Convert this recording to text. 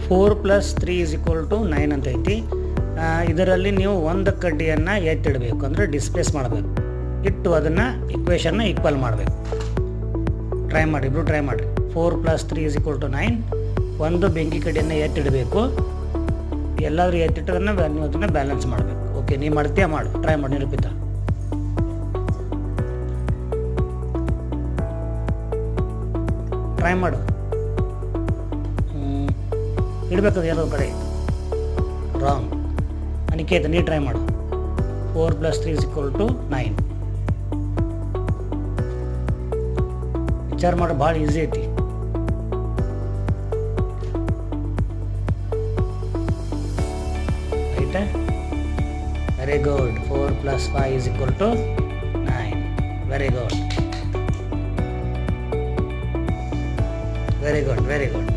4 + 3 = 9 ಅಂತ ಐತಿ. ಇದರಲ್ಲಿ ನೀವು ಒಂದು ಕಡ್ಡಿಯನ್ನು ಎತ್ತಿಡಬೇಕು, ಅಂದರೆ ಡಿಸ್ಪ್ಲೇಸ್ ಮಾಡಬೇಕು. ಇಟ್ಟು ಅದನ್ನು ಇಕ್ವೇಷನ್ನ ಈಕ್ವಲ್ ಮಾಡಬೇಕು. ಟ್ರೈ ಮಾಡಿ, ಇಬ್ಬರು ಟ್ರೈ ಮಾಡಿರಿ. 4 + 3 = 9. ಒಂದು ಬೆಂಕಿ ಕಡ್ಡಿಯನ್ನು ಎತ್ತಿಡಬೇಕು. ಎಲ್ಲಾದರೂ ಎತ್ತಿಟ್ಟದನ್ನು ನೀವು ಅದನ್ನು ಬ್ಯಾಲೆನ್ಸ್ ಮಾಡಬೇಕು. ಓಕೆ, ನೀವು ಮಾಡ್ತೀಯಾ? ಮಾಡು, ಟ್ರೈ ಮಾಡಿ ನಿರೂಪಿತ. ಟ್ರೈ ಮಾಡು. ಇಡಬೇಕದು ಎಲ್ಲೋ ಕಡೆ. ರಾಂಗ್. ಅನಿಕೇತ, ನೀ ಟ್ರೈ ಮಾಡು. 4 + 3 = 9. ವಿಚಾರ ಮಾಡಿ, ಭಾಳ ಈಸಿ ಐತಿ. ಆಯ್ತಾ? Very good. 4 + 5 = 9. Very good, very good, very good.